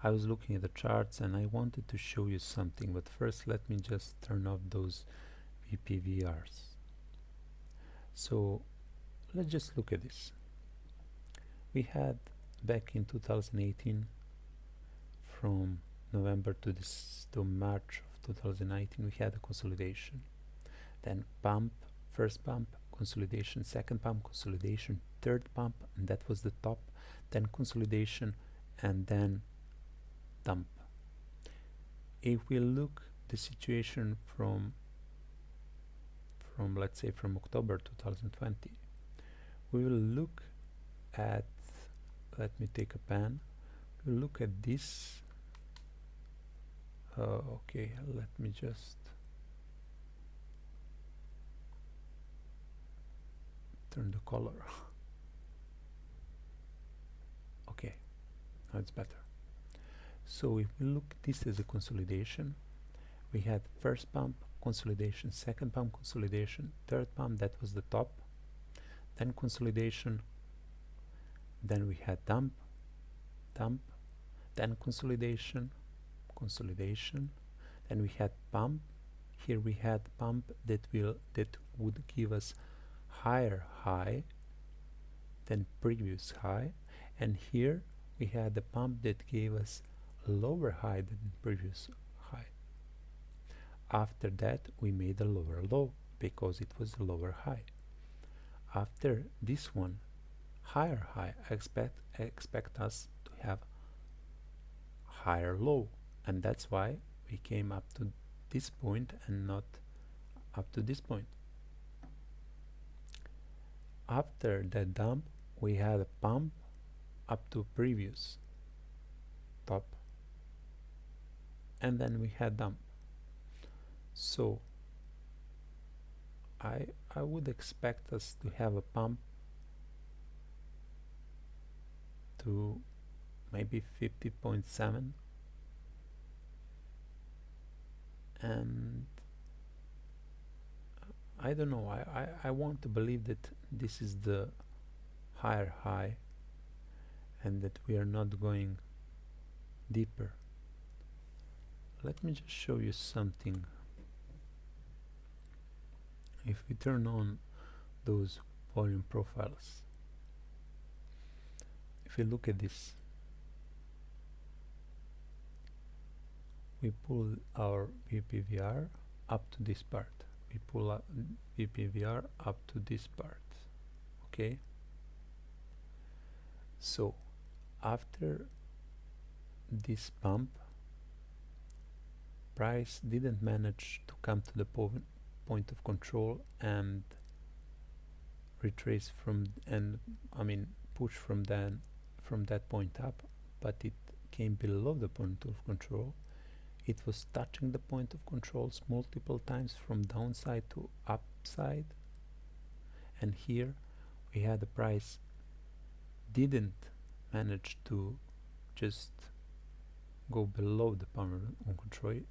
I was looking at the charts and I wanted to show you something, but first let me just turn off those VPVRs. So let's just look at this. We had back in 2018, from November to March of 2019, we had a consolidation. Then pump, first pump, consolidation, second pump, consolidation, third pump, and that was the top, then consolidation, and then dump. If we look the situation from let's say from October 2020, we will look at, let me take a pen, we'll look at this. Okay, let me just turn the color. Okay, now it's better. So if we look this as a consolidation, we had first pump, consolidation, second pump, consolidation, third pump, that was the top, then consolidation, then we had dump, then consolidation, then we had pump. Here we had pump that would give us higher high than previous high, and here we had the pump that gave us lower high than previous high. After that we made a lower low because it was a lower high. After this one, higher high, I expect us to have higher low, and that's why we came up to this point and not up to this point. After that dump, we had a pump up to previous top, and then we had dump. So I would expect us to have a pump to maybe 50.7, and I don't know, I want to believe that this is the higher high and that we are not going deeper. Let me just show you something. If we turn on those volume profiles, if we look at this, we pull our VPVR up to this part, we pull up VPVR up to this part. Okay, so after this pump, price didn't manage to come to the point of control and retrace push from that point up, but it came below the point of control. It was touching the point of controls multiple times from downside to upside, and here we had the price didn't manage to just go below the power on control.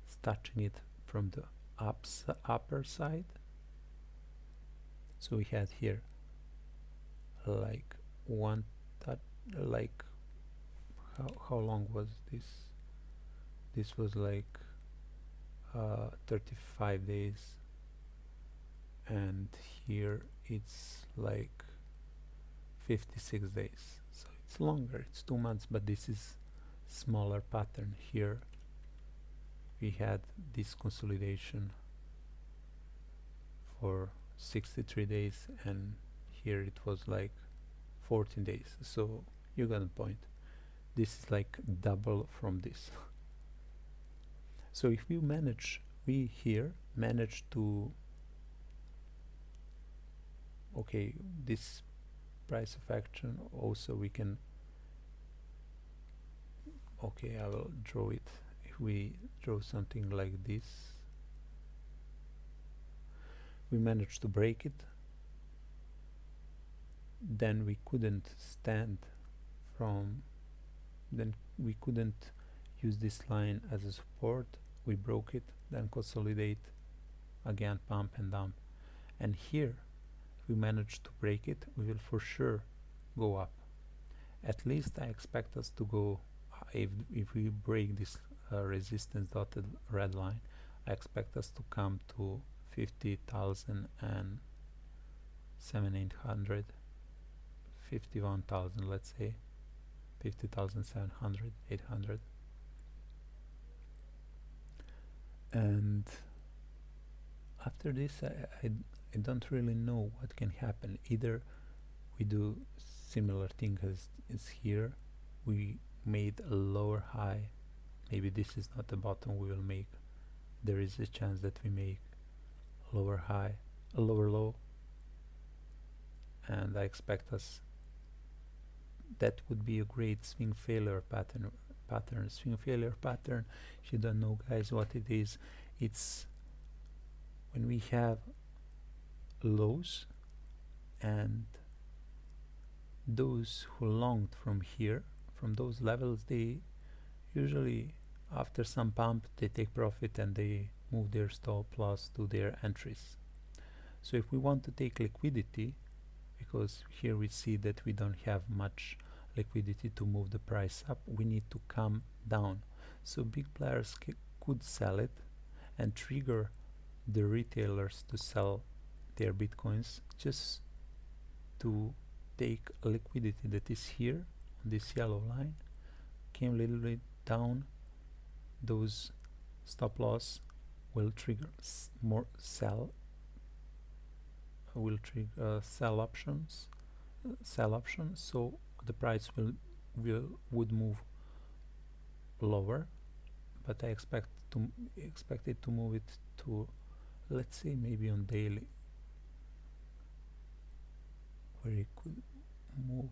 It's touching it from the upper side. So we had here like one touch, like how long was this? This was like 35 days, and here it's like 56 days, so it's longer, it's 2 months, but this is smaller pattern. Here we had this consolidation for 63 days, and here it was like 14 days, so you got the point. This is like double from this. So if we here manage to, okay, this price of action also we can, okay, I will draw it. If we draw something like this, we managed to break it, then we couldn't we couldn't use this line as a support, we broke it, then consolidate, again pump and dump, and here if we manage to break it, we will for sure go up. At least I expect us to go, if we break this resistance dotted red line, I expect us to come to 50,000 and 7,800, 51,000, let's say 50,700, 800. And after this, I don't really know what can happen. Either we do similar thing as is here, we made a lower high, maybe this is not the bottom we will make, there is a chance that we make a lower high, a lower low, and I expect us, that would be a great swing failure pattern. Swing failure pattern, if you don't know, guys, what it is, it's when we have lows and those who longed from here, from those levels, they usually after some pump they take profit and they move their stop loss to their entries. So if we want to take liquidity, because here we see that we don't have much liquidity to move the price up, we need to come down. So big players could sell it and trigger the retailers to sell their bitcoins, just to take liquidity that is here on this yellow line, came a little bit down, those stop loss will trigger more sell, will trigger sell options, so the price would move lower, but I expect it to move it to, let's say, maybe on daily, where it could move.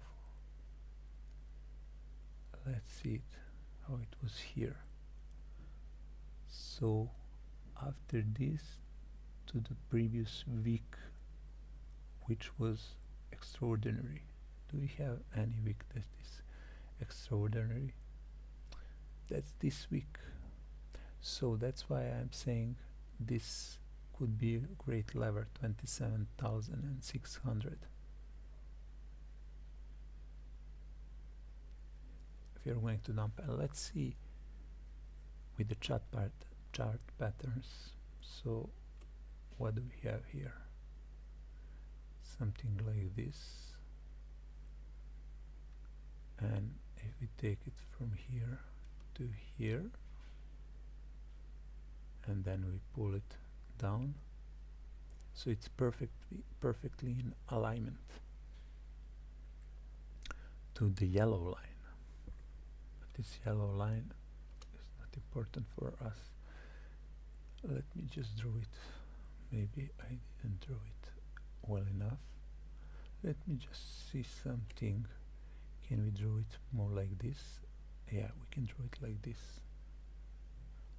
Let's see it, how it was here. So after this, to the previous week, which was extraordinary. Do we have any week that is extraordinary? That's this week. So that's why I'm saying this could be a great lever, 27,600. If you're going to dump, and let's see with the chart patterns. So what do we have here? Something like this, and if we take it from here to here and then we pull it down, so it's perfectly in alignment to the yellow line. But this yellow line is not important for us. Let me just draw it. Maybe I didn't draw it well enough. Let me just see something. Can we draw it more like this? Yeah, we can draw it like this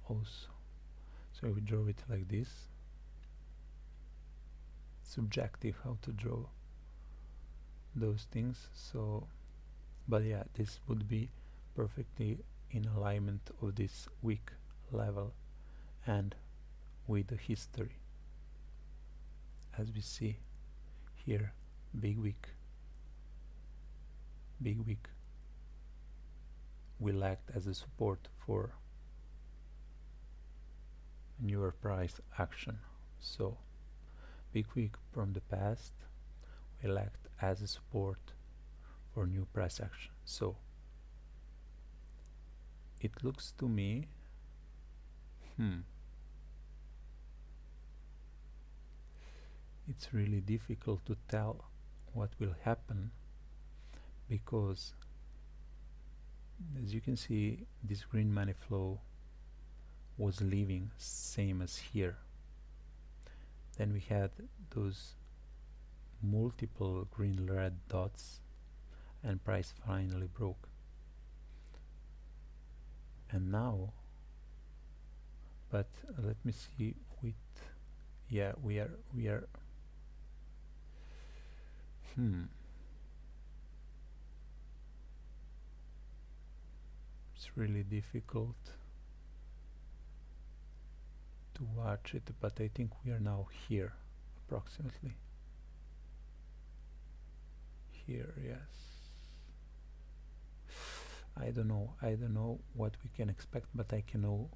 also. So we draw it like this. Subjective how to draw those things. So, but yeah, this would be perfectly in alignment of this weak level and with the history. As we see here, big week will act as a support for newer price action. So big week from the past will act as a support for new price action. So it looks to me it's really difficult to tell what will happen, because as you can see, this green money flow was leaving, same as here. Then we had those multiple green red dots and price finally broke. And now, but let me see with, yeah, we are it's really difficult to watch it, but I think we are now here, approximately here, yes. I don't know what we can expect, but I can know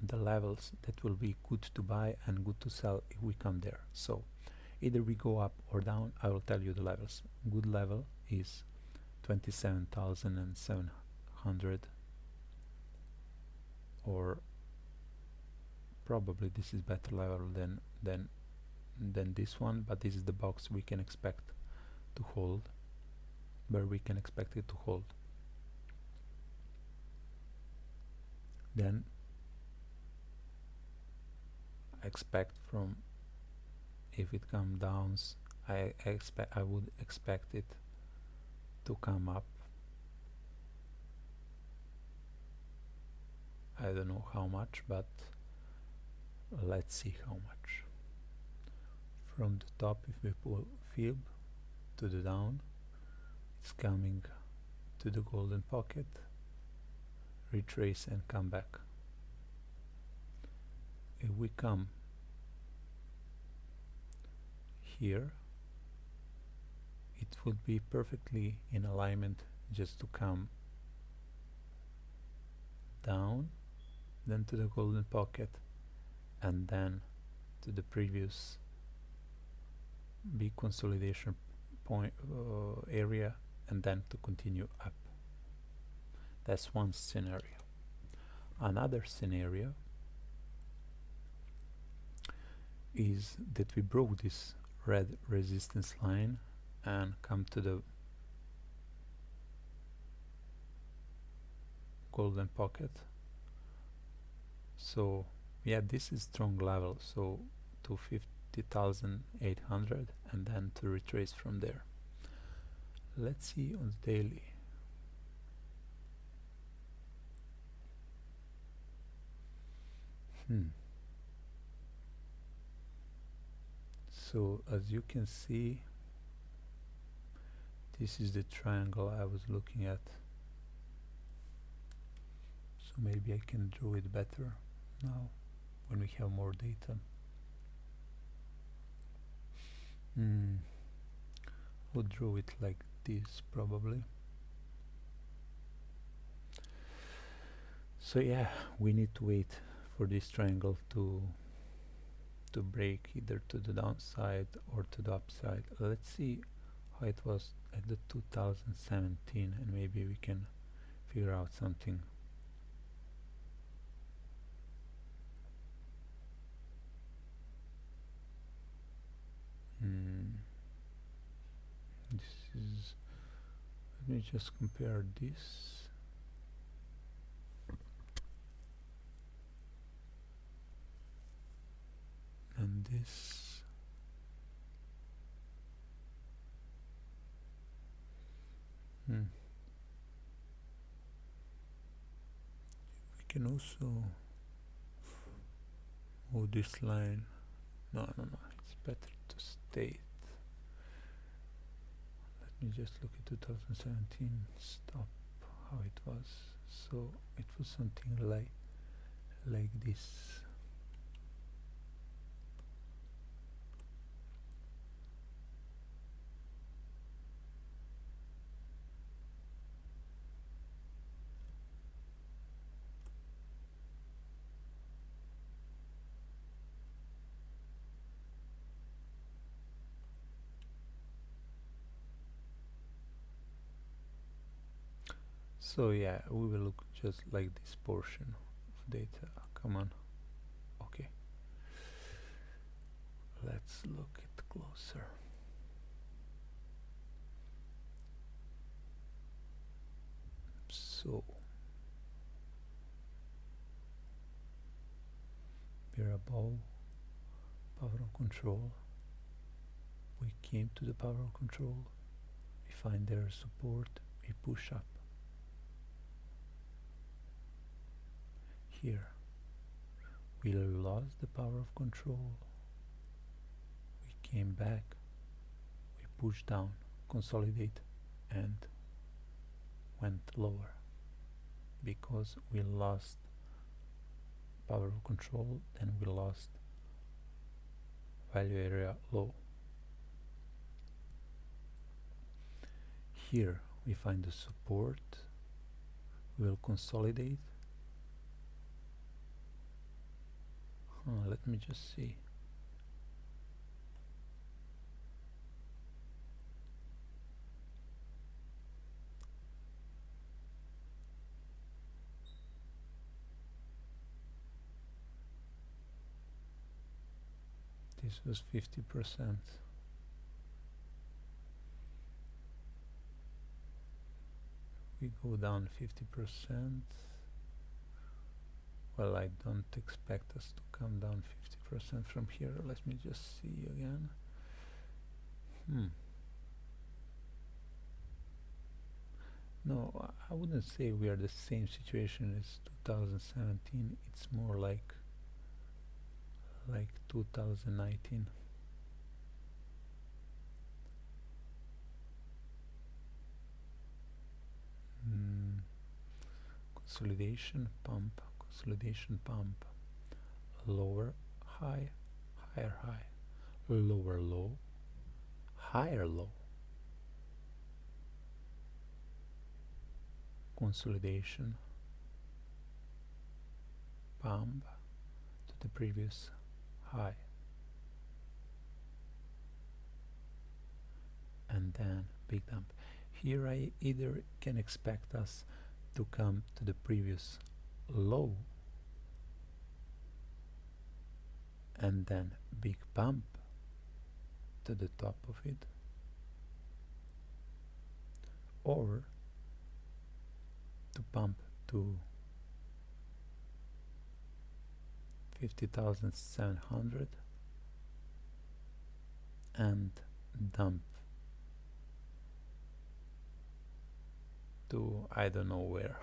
the levels that will be good to buy and good to sell if we come there. So either we go up or down. I will tell you the levels. Good level is 27,700, or probably this is better level than this one, but this is the box we can expect to hold, where we can expect it to hold. Then expect from, if it comes down, I would expect it to come up. I don't know how much, but let's see how much. From the top, if we pull fib to the down, it's coming to the golden pocket, retrace and come back. If we come here, it would be perfectly in alignment just to come down, then to the golden pocket, and then to the previous big consolidation point area, and then to continue up. That's one scenario. Another scenario is that we broke this red resistance line and come to the golden pocket. So yeah, this is strong level, so to 50,800, and then to retrace from there. Let's see on the daily. So as you can see, this is the triangle I was looking at. So maybe I can draw it better now when we have more data. I'll draw it like this probably. So yeah, we need to wait for this triangle to break either to the downside or to the upside. Let's see how it was at the 2017, and maybe we can figure out something. This is, let me just compare this. And this. We can also move this line. No, it's better to stay. Let me just look at 2017. Stop how it was. So it was something like this. So yeah, we will look just like this portion of data. Come on. Okay. Let's look it closer. So we're above power of control. We came to the power of control. We find their support. We push up. Here we lost the power of control. We came back. We pushed down, consolidate, and went lower because we lost power of control. Then we lost value area low. Here we find the support, We'll consolidate. Let me just see. This was 50%. We go down 50%. Well, I don't expect us to come down 50% from here. Let me just see again. No, I wouldn't say we are the same situation as 2017. It's more like 2019. Consolidation pump, lower high, higher high, lower low, higher low, consolidation pump to the previous high, and then big dump. Here I either can expect us to come to the previous low and then big pump to the top of it, or to pump to 50,700 and dump to I don't know where.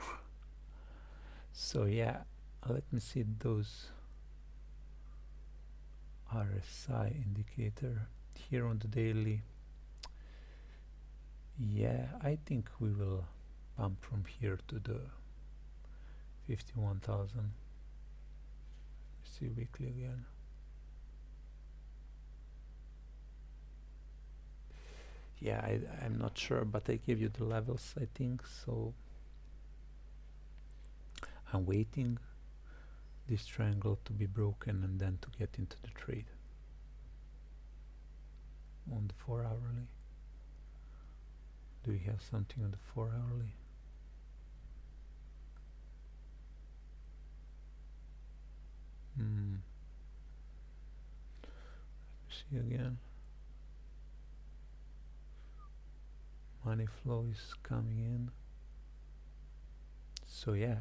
So yeah, let me see those RSI indicator here on the daily. Yeah, I think we will pump from here to the 51,000. See weekly again. Yeah, I'm not sure, but I gave you the levels, I think, so I'm waiting this triangle to be broken and then to get into the trade on the 4 hourly. Do we have something on the 4 hourly? Let me see again. Money flow is coming in. So yeah,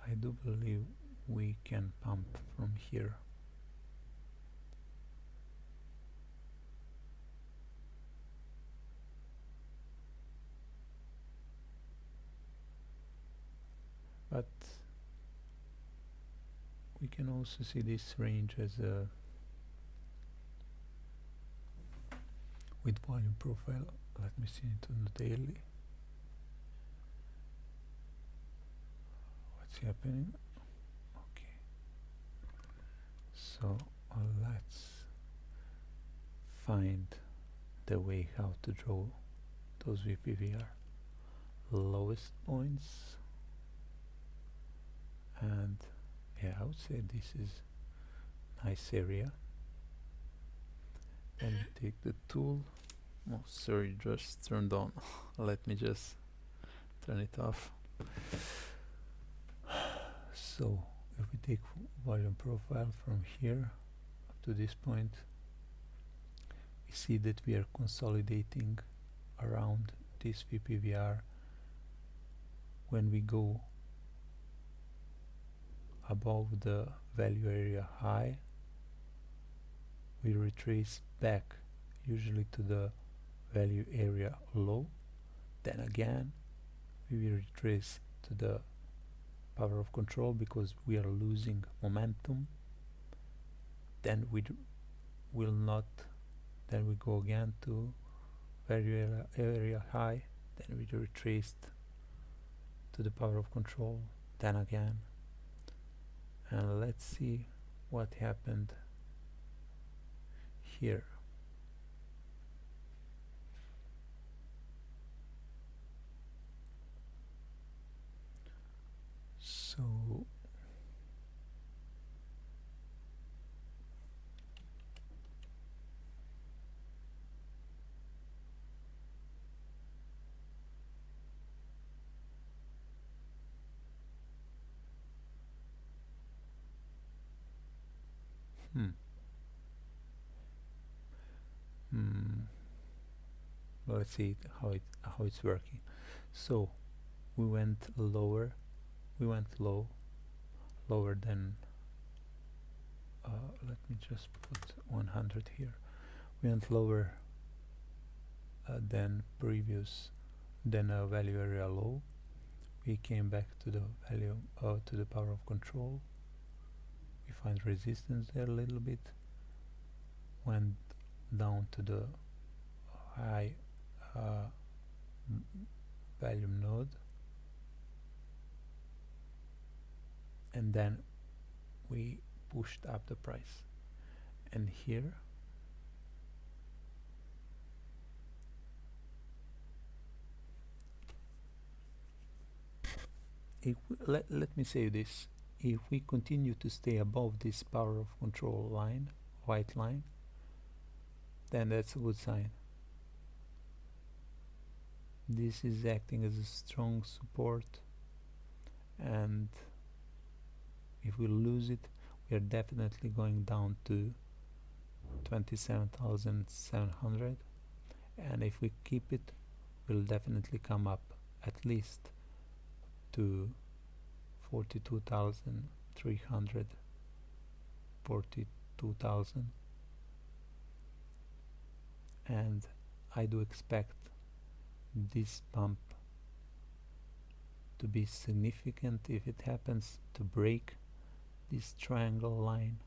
I do believe we can pump from here. But we can also see this range as a with volume profile. Let me see it on the daily. What's happening? Okay, so let's find the way how to draw those VPVR lowest points, and yeah, I would say this is nice area. And take the tool. Oh, sorry, just turned on. Let me just turn it off. So if we take volume profile from here up to this point, we see that we are consolidating around this VPVR. When we go above the value area high, we retrace back usually to the value area low, then again we will retrace to the power of control because we are losing momentum, then we will not, then we go again to value area high, then we retrace to the power of control, then again, and let's see what happened here. Hmm. Hmm. Let's see how it's working. So we went lower. We went lower than. Let me just put 100 here. We went lower than previous than a value area low. We came back to the value to the power of control. We find resistance there a little bit. Went down to the high uh, volume node, and then we pushed up the price. And here let me say this, if we continue to stay above this power of control line, white line, then that's a good sign. This is acting as a strong support, and if we lose it, we are definitely going down to 27,700, and if we keep it, we'll definitely come up at least to 42,300, 42,000, and I do expect this bump to be significant if it happens to break this triangle line,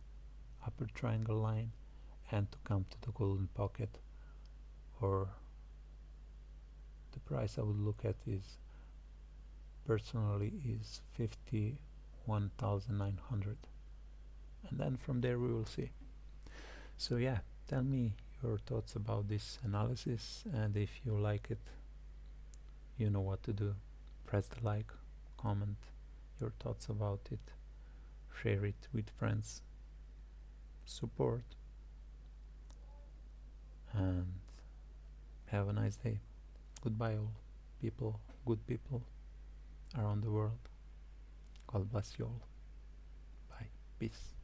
upper triangle line, and to come to the golden pocket, or the price I would look at is personally is 51,900, and then from there we will see. So yeah, tell me your thoughts about this analysis, and if you like it, you know what to do. Press the like, comment your thoughts about it, share it with friends, support, and have a nice day. Goodbye all people, good people around the world. God bless you all. Bye. Peace.